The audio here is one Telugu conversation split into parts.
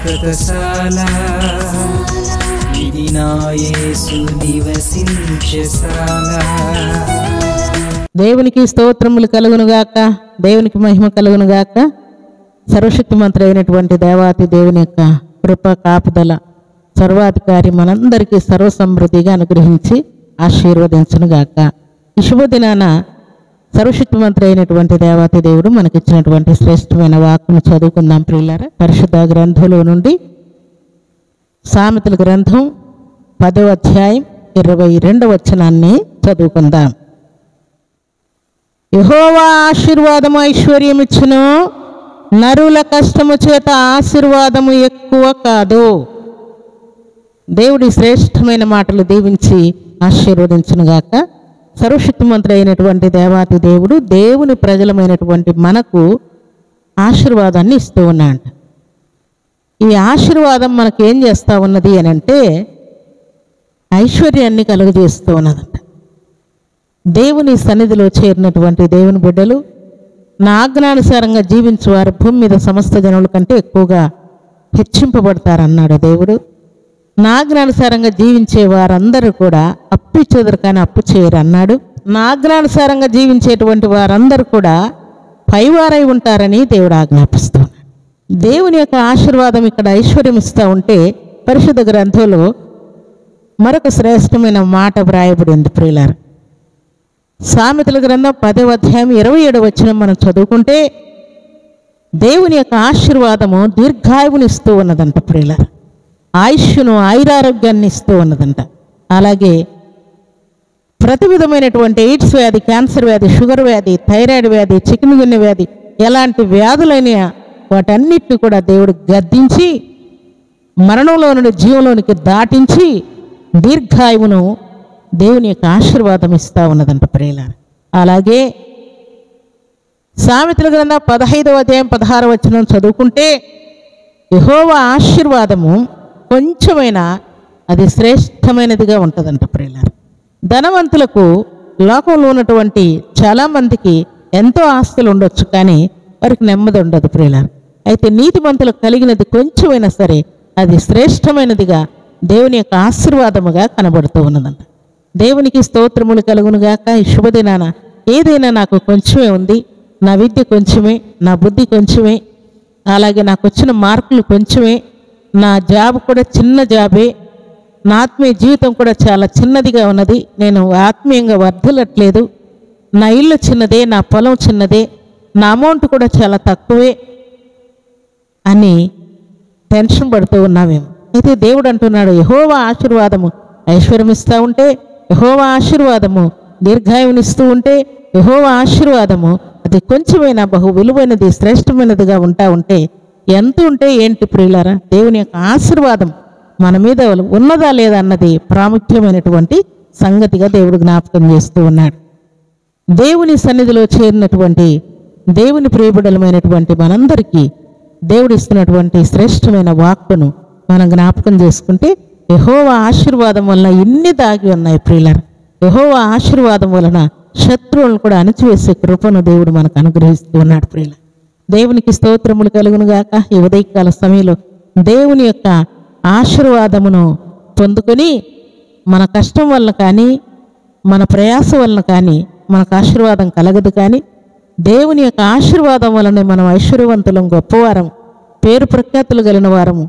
శాశ్వతశాల ఇది నా యేసు నివసించెశాల. దేవునికి స్తోత్రములు కలుగునుగాక, దేవునికి మహిమ కలుగునుగాక. సర్వశక్తిమంతుడు అయినటువంటి దేవాతి దేవుని యొక్క కృప కాపుదల సర్వాధికారి మనందరికీ సర్వసమృద్ధిగా అనుగ్రహించి ఆశీర్వదించునుగాక. ఈ శుభదినాన సర్వశక్తిమంతుడు అయినటువంటి దేవాతి దేవుడు మనకిచ్చినటువంటి శ్రేష్టమైన వాక్కును చదువుకుందాం ప్రియులారా. పరిశుద్ధ గ్రంథంలో నుండి సామెతల గ్రంథం 10వ అధ్యాయం 22వ వచనాన్ని చదువుకుందాం. యెహోవా ఆశీర్వాదము ఐశ్వర్యమిచ్చును, నరుల కష్టము చేత ఆశీర్వాదము ఎక్కువ కాదు. దేవుడి శ్రేష్టమైన మాటలు దీవించి ఆశీర్వదించునుగాక. సర్వశక్తిమంతుడు అయినటువంటి దేవాతి దేవుడు దేవుని ప్రజలమైనటువంటి మనకు ఆశీర్వాదాన్ని ఇస్తూ ఉన్నాడు. ఈ ఆశీర్వాదం మనకు ఏం చేస్తూ ఉన్నది అని అంటే ఐశ్వర్యాన్ని కలుగజేస్తూ ఉన్నదంట. దేవుని సన్నిధిలో చేరినటువంటి దేవుని బిడ్డలు నా ఆజ్ఞానుసారంగా జీవించువారు భూమి మీద సమస్త జనుల కంటే ఎక్కువగా హెచ్చింపబడతారన్నాడు దేవుడు. నా ఆజ్ఞానుసారంగా జీవించే వారందరూ కూడా అప్పు ఇచ్చేదరు కానీ అప్పు చేయరు అన్నాడు. నా ఆజ్ఞానుసారంగా జీవించేటువంటి వారందరూ కూడా పైవారై ఉంటారని దేవుడు ఆజ్ఞాపిస్తున్నాడు. దేవుని యొక్క ఆశీర్వాదం ఇక్కడ ఐశ్వర్యం ఇస్తూ ఉంటే పరిశుద్ధ గ్రంథంలో మరొక శ్రేష్టమైన మాట వ్రాయబడింది ప్రియులారా. సామెతల గ్రంథం 10వ అధ్యాయం 27వ వచనం మనం చదువుకుంటే దేవుని యొక్క ఆశీర్వాదము దీర్ఘాయువుని ఇస్తూ ఉన్నదంట ప్రియులారా. ఆయుష్ను ఆయురారోగ్యాన్ని ఇస్తూ ఉన్నదంట. అలాగే ప్రతి విధమైనటువంటి ఎయిడ్స్ వ్యాధి, క్యాన్సర్ వ్యాధి, షుగర్ వ్యాధి, థైరాయిడ్ వ్యాధి, చికెన్ గున్య వ్యాధి ఎలాంటి వ్యాధులైన వాటన్నిటిని కూడా దేవుడు గద్దించి మరణంలో నుండి జీవంలోనికి దాటించి దీర్ఘాయువును దేవుని యొక్క ఆశీర్వాదం ఇస్తూ ఉన్నదంట ప్రియులారా. అలాగే సామెతల గ్రంథం 15వ అధ్యాయం 16వ వచనం చదువుకుంటే యెహోవా ఆశీర్వాదము కొంచెమైనా అది శ్రేష్టమైనదిగా ఉంటుందంట ప్రియులారా. ధనవంతులకు లోకంలో ఉన్నటువంటి చాలామందికి ఎంతో ఆస్తులు ఉండొచ్చు కానీ వారికి నెమ్మది ఉండదు ప్రియులారా. అయితే నీతిమంతులకు కలిగినది కొంచెమైనా సరే అది శ్రేష్టమైనదిగా దేవుని యొక్క ఆశీర్వాదముగా కనబడుతూ ఉన్నదంట. దేవునికి స్తోత్రములు కలుగునుగాక. ఈ శుభదినాన ఏదైనా నాకు కొంచెమే ఉంది, నా విద్య కొంచెమే, నా బుద్ధి కొంచెమే, అలాగే నాకు వచ్చిన మార్కులు కొంచెమే, నా జాబ్ కూడా చిన్న జాబే, నా ఆత్మీయ జీవితం కూడా చాలా చిన్నదిగా ఉన్నది, నేను ఆత్మీయంగా వర్ధిల్లట్లేదు, నా ఇల్లు చిన్నదే, నా పొలం చిన్నదే, నా అమౌంట్ కూడా చాలా తక్కువే అని టెన్షన్ పడుతూ ఉన్నామేమో. అయితే దేవుడు అంటున్నాడు యెహోవా ఆశీర్వాదము ఐశ్వర్యం ఇస్తూ ఉంటే, యెహోవా ఆశీర్వాదము దీర్ఘాయువునిస్తూ ఉంటే, యెహోవా ఆశీర్వాదము అది కొంచెమైనా బహు విలువైనది శ్రేష్టమైనదిగా ఉంటే ఎంత ఉంటే ఏంటి ప్రియులారా, దేవుని యొక్క ఆశీర్వాదం మన మీద ఉన్నదా లేదా అన్నది ప్రాముఖ్యమైనటువంటి సంగతిగా దేవుడు జ్ఞాపకం చేస్తూ ఉన్నాడు. దేవుని సన్నిధిలో చేరినటువంటి దేవుని ప్రియబిడ్డలమైనటువంటి మనందరికీ దేవుడు ఇస్తున్నటువంటి శ్రేష్టమైన వాక్కును మనం జ్ఞాపకం చేసుకుంటే యెహోవా ఆశీర్వాదం వలన ఇన్ని దాగి ఉన్నాయి ప్రియులారా. యెహోవా ఆశీర్వాదం వలన శత్రువులను కూడా అణచివేసే కృపను దేవుడు మనకు అనుగ్రహిస్తూ ఉన్నాడు ప్రియులారా. దేవునికి స్తోత్రములు కలుగునుగాక. ఈ ఉదయకాల సమయంలో దేవుని యొక్క ఆశీర్వాదమును పొందుకొని మన కష్టం వలన కానీ మన ప్రయాస వలన కానీ మనకు ఆశీర్వాదం కలగదు, కానీ దేవుని యొక్క ఆశీర్వాదం వలనే మనం ఐశ్వర్యవంతులం, గొప్పవారం, పేరు ప్రఖ్యాతులు కలిగిన వారము,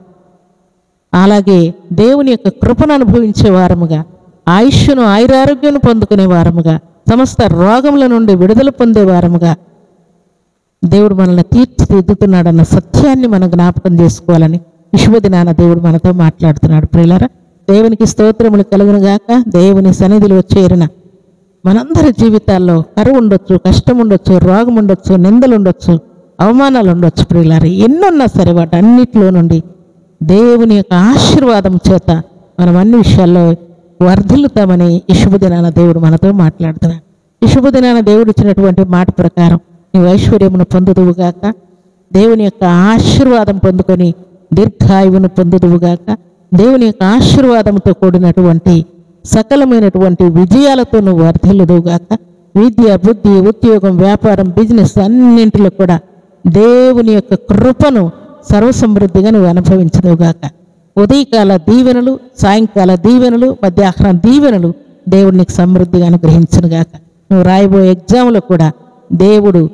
అలాగే దేవుని యొక్క కృపను అనుభవించే వారముగా, ఆయుష్ను ఆయురారోగ్యాన్ని పొందుకునే వారముగా, సమస్త రోగముల నుండి విడుదల పొందే వారముగా దేవుడు మనల్ని తీర్చిదిద్దుతున్నాడన్న సత్యాన్ని మనం జ్ఞాపకం చేసుకోవాలని విశ్వదినాన దేవుడు మనతో మాట్లాడుతున్నాడు ప్రియులారా. దేవునికి స్తోత్రములు కలుగునుగాక. దేవుని సన్నిధిలో చేరిన మనందరి జీవితాల్లో కరువు ఉండొచ్చు, కష్టం ఉండొచ్చు, రోగం ఉండొచ్చు, నిందలు ఉండొచ్చు, అవమానాలు ఉండొచ్చు ప్రియులారా. ఎన్నున్నా సరే వాటన్నిటిలో నుండి దేవుని యొక్క ఆశీర్వాదం చేత మనం అన్ని విషయాల్లో వర్ధిల్లుతామని ఈ శుభదినాన దేవుడు మనతో మాట్లాడుతున్నాడు. ఈ శుభదినాన దేవుడు ఇచ్చినటువంటి మాట ప్రకారం నీవు ఐశ్వర్యమును పొందుదువుగాక, దేవుని యొక్క ఆశీర్వాదం పొందుకొని దీర్ఘాయువును పొందుదువుగాక, దేవుని యొక్క ఆశీర్వాదంతో కూడినటువంటి సకలమైనటువంటి విజయాలతో నువ్వు వర్ధిల్లుదువుగాక. విద్య, బుద్ధి, ఉద్యోగం, వ్యాపారం, బిజినెస్ అన్నింటిలో కూడా దేవుని యొక్క కృపను సర్వసమృద్ధిగా నువ్వు అనుభవించదువుగాక. ఉదయకాల దీవెనలు, సాయంకాల దీవెనలు, మధ్యాహ్న దీవెనలు దేవుడు నీకు సమృద్ధిగా అనుగ్రహించునుగాక. నువ్వు రాయబోయే ఎగ్జామ్లో కూడా దేవుడు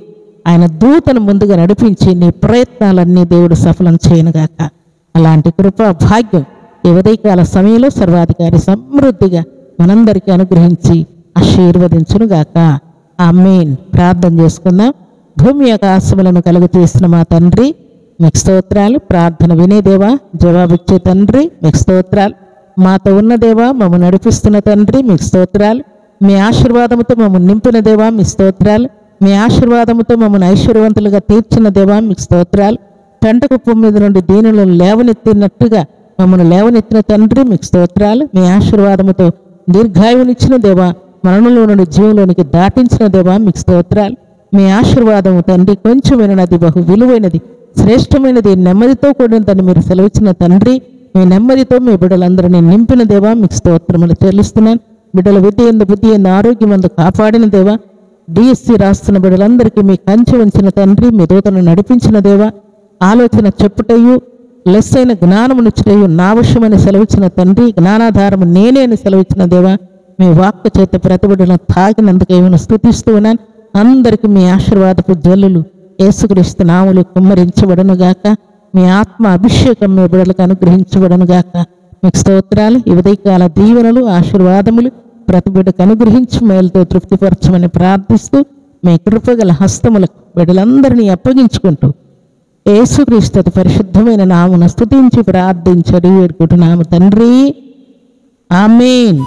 ఆయన దూతను ముందుగా నడిపించి నీ ప్రయత్నాలన్నీ దేవుడు సఫలం చేయనుగాక. అలాంటి కృపా భాగ్యం ఈ ఉదయకాల సమయంలో సర్వాధికారి సమృద్ధిగా మనందరికీ అనుగ్రహించి ఆశీర్వదించునుగాక. ఆమేన్. ప్రార్థన చేసుకుందాం. భూమి ఆకాశములను కలుగు చేసిన మా తండ్రి మీకు స్తోత్రాలు. ప్రార్థన వినే దేవా, జవాబిచ్చే తండ్రి మీకు స్తోత్రాలు. మాతో ఉన్న దేవా, మమ్మల్ని నడిపిస్తున్న తండ్రి మీకు స్తోత్రాలు. మీ ఆశీర్వాదముతో మమ్మల్ని నింపిన దేవా మీకు స్తోత్రాలు. మీ ఆశీర్వాదముతో మమ్మల్ని ఐశ్వర్యవంతులుగా తీర్చిన దేవా మీకు స్తోత్రాలు. పెంట కుప్పం మీద నుండి దీనులను లేవనెత్తినట్టుగా మమ్మల్ని లేవనెత్తిన తండ్రి మీకు స్తోత్రాలు. మీ ఆశీర్వాదముతో దీర్ఘాయువునిచ్చిన దేవా, మరణంలో నుండి జీవంలోనికి దాటించిన దేవా మీకు స్తోత్రాలు. మీ ఆశీర్వాదము తండ్రి కొంచెమైనది, బహు విలువైనది, శ్రేష్టమైనది, నెమ్మదితో కూడినదని మీరు సెలవిచ్చిన తండ్రి, మీ నెమ్మదితో మీ బిడ్డలందరినీ నింపిన దేవా మీకు స్తోత్రములు చెల్లిస్తున్నాను. బిడ్డల విద్య ఎందు, బుద్ధి ఎందు, ఆరోగ్యం ఎందు కాపాడిన దేవా, డిఎస్సి రాస్తున్న బిడ్డలందరికీ మీ కంచె ఉంచిన తండ్రి, మీ దూతను నడిపించిన దేవా, ఆలోచన చెప్పుటయు లెస్ అయిన జ్ఞానమునిచ్చుటయు నా వశమని సెలవిచ్చిన తండ్రి, జ్ఞానాధారము నేనే అని సెలవిచ్చిన దేవా, మీ వాక్కు చేత ప్రతి బిడ్డలను తాకినందుకు ఏమైనా స్తుతిస్తూ ఉన్నాను. అందరికీ మీ ఆశీర్వాదపు జల్లులు యేసుక్రీస్తు నామములో కుమ్మరించబడనుగాక. మీ ఆత్మ అభిషేకం మీ బిడ్డలకు అనుగ్రహించబడనుగాక. మీకు స్తోత్రాలు. ఈ ఉదయకాల దీవెనలు, ఆశీర్వాదములు ప్రతి బిడ్డకు అనుగ్రహించి మేలుతో తృప్తిపరచమని ప్రార్థిస్తూ మీ కృపగల హస్తములకు బిడ్డలందరినీ అప్పగించుకుంటూ యేసుక్రీస్తు అతి పరిశుద్ధమైన నామమున స్తుతించి ప్రార్థించి వేడుకుంటున్నాము తండ్రి. ఆమేన్.